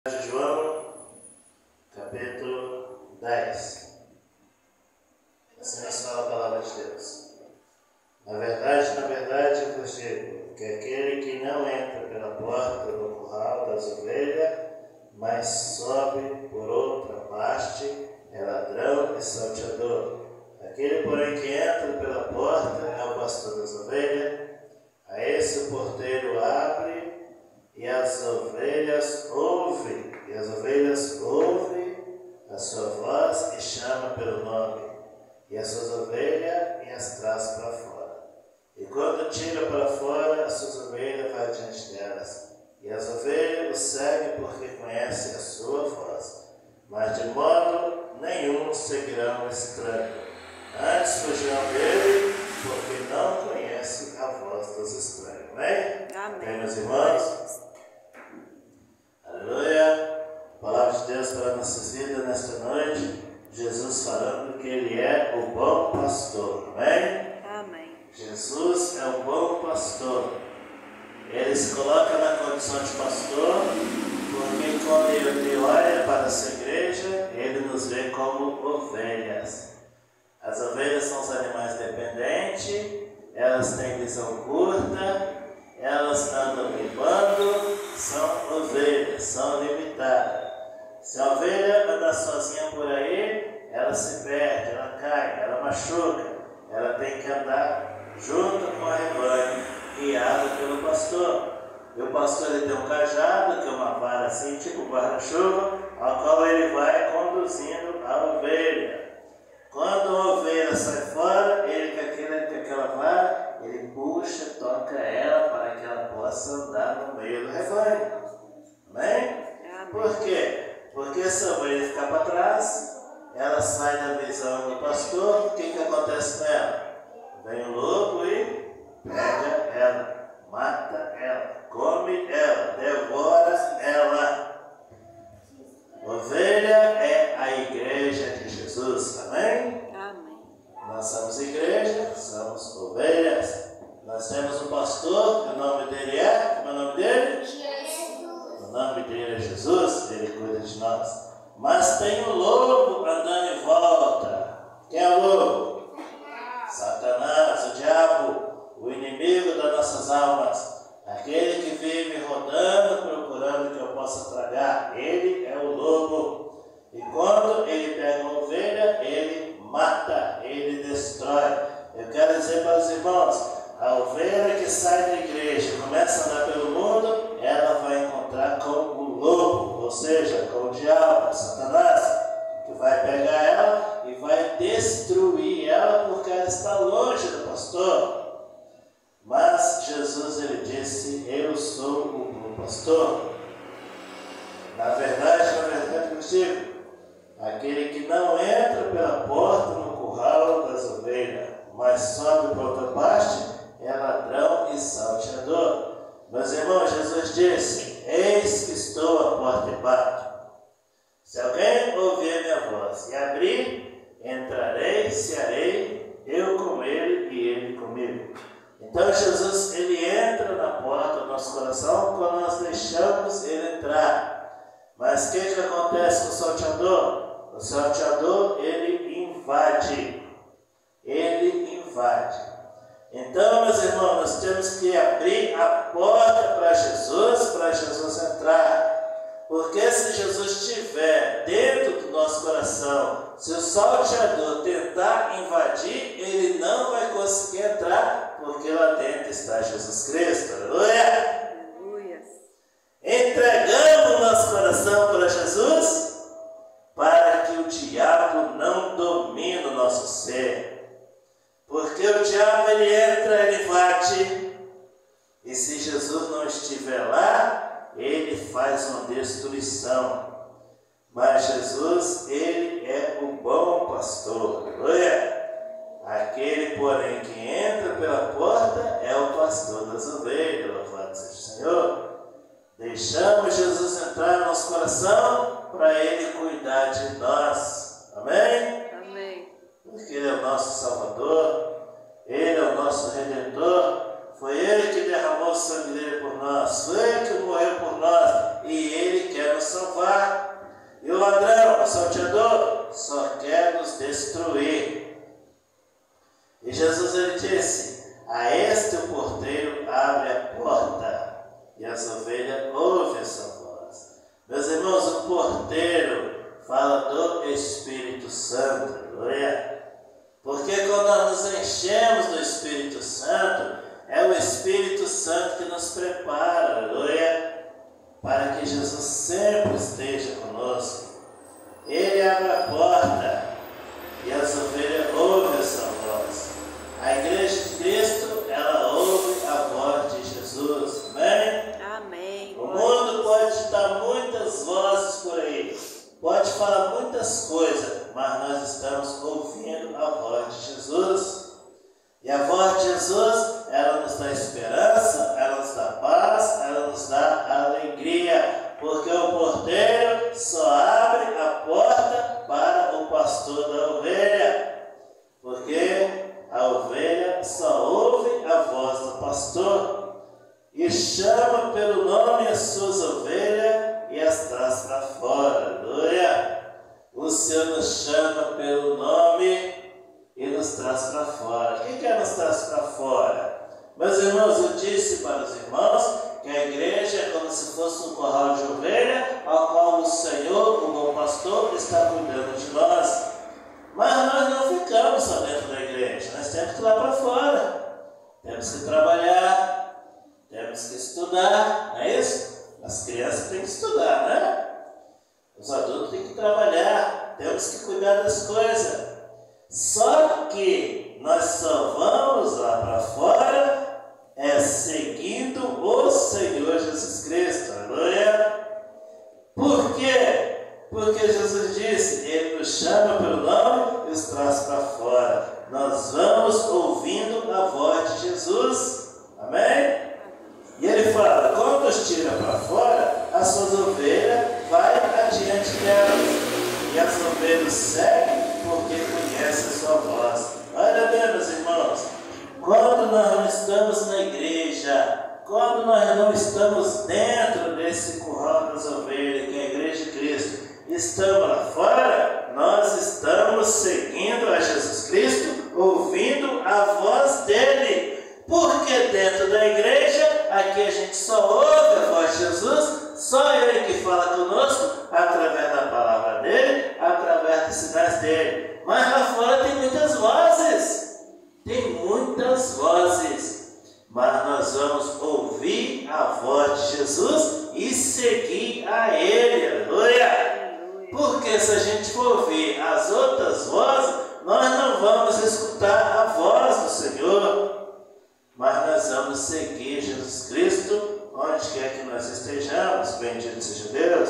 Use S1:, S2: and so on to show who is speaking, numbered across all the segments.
S1: de João, capítulo 10. Assim nos fala a palavra de Deus. Na verdade, eu vos digo que aquele que não entra pela porta do curral das ovelhas, mas sobe por outra parte, é ladrão e salteador. Aquele, porém, que entra pela porta é o pastor das ovelhas. A esse o porteiro abre, e as ovelhas ouvem a sua voz e chama pelo nome, e as suas ovelhas e as traz para fora. E quando tira para fora, as suas ovelhas vai diante delas, e as ovelhas o seguem porque conhecem a sua voz, mas de modo nenhum seguirão estranho. Antes fugirão dele, porque não conhecem a voz dos estranhos. Amém? Amém, meus irmãos? Aleluia! A palavra de Deus para nossas vidas nesta noite. Jesus falando que Ele é o bom pastor. Amém?
S2: Amém.
S1: Jesus é o bom pastor. Ele se coloca na condição de pastor, porque quando Ele olha para essa igreja, Ele nos vê como ovelhas. As ovelhas são os animais dependentes, elas têm visão curta, elas andam limpando, são ovelhas, são limitadas. Se a ovelha andar sozinha por aí, ela se perde, ela cai, ela machuca. Ela tem que andar junto com o rebanho, guiado pelo pastor. E o pastor ele tem um cajado, que é uma vara assim, tipo guarda-chuva, ao qual ele vai conduzindo a ovelha. Quando a ovelha sai fora, ele com aquela vara, ele puxa, toca ela para que ela possa andar no meio do rebanho. Amém? Por quê? Porque se a ovelha ficar para trás, ela sai da visão do pastor, o que acontece com ela? Vem o lobo e pega ela, mata ela, come ela, devora ela. Ovelha é a igreja de Jesus, amém?
S2: Amém.
S1: Nós somos igreja, somos ovelhas. Nós temos um pastor, o nome dele é? Como é o nome dele? Jesus. O nome dele é Jesus, ele cuida de nós. Mas tem um lobo andando em volta. Quem é o lobo? Satanás, o diabo, o inimigo das nossas almas. Aquele que vive rodando, procurando que eu possa tragar. Ele é o lobo. E quando ele pega uma ovelha, ele mata, ele destrói. Eu quero dizer para os irmãos, a ovelha que sai da igreja e começa a andar pelo mundo, ela vai encontrar com o lobo, ou seja, com o diabo, Satanás, que vai pegar ela e vai destruir ela porque ela está longe do pastor. Mas Jesus, ele disse, eu sou o bom pastor. Na verdade, eu digo, aquele que não entra pela porta no curral das ovelhas, mas sobe para outra parte, é ladrão e salteador. Meus irmãos, Jesus disse, eis que estou à porta e bato. Se alguém ouvir a minha voz e abrir, entrarei, cearei, eu com ele e ele comigo. Então Jesus, ele entra na porta do nosso coração quando nós deixamos ele entrar. Mas o que acontece com o salteador? O salteador, ele invade. Ele invade. Então, meus irmãos, nós temos que abrir a porta para Jesus entrar. Porque se Jesus estiver dentro do nosso coração, se o salteador tentar invadir, ele não vai conseguir entrar, porque lá dentro está Jesus Cristo. Aleluia!
S2: Aleluia.
S1: Entregamos o nosso coração para Jesus, para que o diabo não domine o nosso ser. Porque o diabo, ele entra, ele invade, e se Jesus não estiver lá, ele faz uma destruição. Mas Jesus, ele é o bom pastor. Aleluia! Aquele, porém, que entra pela porta é o pastor das ovelhas. Louvado seja o Senhor. Deixamos Jesus entrar no nosso coração para ele cuidar de nós. Amém?
S2: Amém.
S1: Porque ele é o nosso Salvador, ele é o nosso Redentor. Foi ele que derramou o sangue dele por nós, foi ele que morreu por nós, e ele quer nos salvar. salvar. E o ladrão, o salteador, só quer nos destruir. E Jesus ele disse: a este o porteiro abre a porta, e as ovelhas ouvem a sua voz. Meus irmãos, o porteiro fala do Espírito Santo, aleluia. Porque quando nós nos enchemos do Espírito Santo, é o Espírito Santo que nos prepara, aleluia, para que Jesus sempre esteja conosco. Ele abre a porta e as ovelhas ouvem a sua voz. A igreja de Cristo, ela ouve a voz de Jesus, amém?
S2: Amém.
S1: O mundo pode dar muitas vozes por aí, pode falar muitas coisas, mas nós estamos ouvindo a voz de Jesus. E a voz de Jesus, ela nos dá esperança, ela nos dá paz, ela nos dá alegria, porque o porteiro só abre a porta para o pastor da ovelha, porque a ovelha só ouve a voz do pastor e chama pelo nome as suas ovelhas e as traz para fora, aleluia. O Senhor nos chama pelo nome e nos traz para fora. Quem quer nos traz para fora? Meus irmãos, eu disse para os irmãos que a igreja é como se fosse um corral de ovelha, ao qual o Senhor, o bom pastor, está cuidando de nós. Mas nós não ficamos só dentro da igreja, nós temos que ir lá para fora. Temos que trabalhar, temos que estudar, não é isso? As crianças têm que estudar, né? Os adultos têm que trabalhar, temos que cuidar das coisas. Só que nós só vamos lá para fora seguindo o Senhor Jesus Cristo, aleluia. Por quê? Porque Jesus disse, Ele nos chama pelo nome e os traz para fora. Nós vamos ouvindo a voz de Jesus, amém? E Ele fala, quando os tira para fora, as suas ovelhas vai adiante delas, e as ovelhas seguem porque conhecem a sua voz. Olha bem, meus irmãos, quando nós não estamos na igreja, quando nós não estamos dentro desse curral das ovelhas, que é a igreja de Cristo, estamos lá fora, nós estamos seguindo a Jesus Cristo, ouvindo a voz dele. Porque dentro da igreja, aqui a gente só ouve a voz de Jesus, só Ele que fala conosco, através da palavra dele, através dos sinais dele. Mas lá fora tem muitas vozes, mas nós vamos ouvir a voz de Jesus e seguir a Ele, aleluia. Porque se a gente for ouvir as outras vozes, nós não vamos escutar a voz do Senhor. Mas nós vamos seguir Jesus Cristo onde quer que nós estejamos, bendito seja Deus.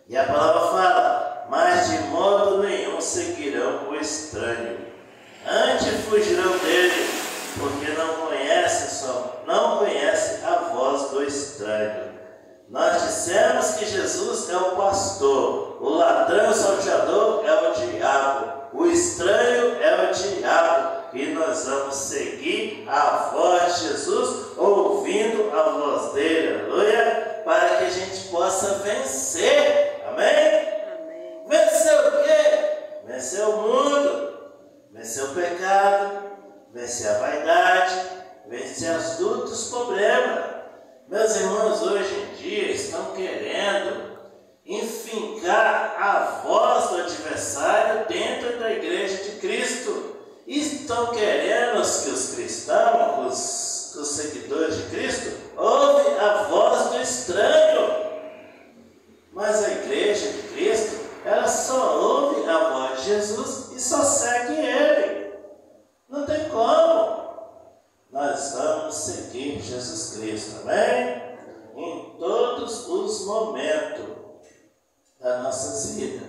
S1: E a palavra fala, mas de modo nenhum seguirão o estranho, antes fugirão dele, porque não conhece a voz do estranho. Nós dissemos que Jesus é o pastor, o ladrão, o salteador é o diabo, o estranho é o diabo. E nós vamos seguir a voz de Jesus, ouvindo a voz dele, aleluia, para que a gente possa vencer, amém?
S2: Amém.
S1: Vencer o quê? Vencer o mundo, vencer o pecado, vencer a vaidade, vencer os outros problemas. Meus irmãos, hoje em dia estão querendo enfincar a voz do adversário dentro da igreja de Cristo. Estão querendo que os cristãos, os seguidores de Cristo, ouvem a voz do estranho. Mas a igreja de Cristo, ela só ouve a voz de Jesus e só segue Ele. Não tem como. Nós vamos seguir Jesus Cristo, amém? Em todos os momentos das nossas vidas.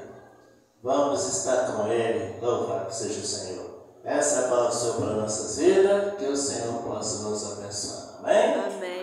S1: Vamos estar com Ele, louvado seja o Senhor. Essa é a palavra do Senhor para nossas vidas, que o Senhor possa nos abençoar, amém?
S2: Amém.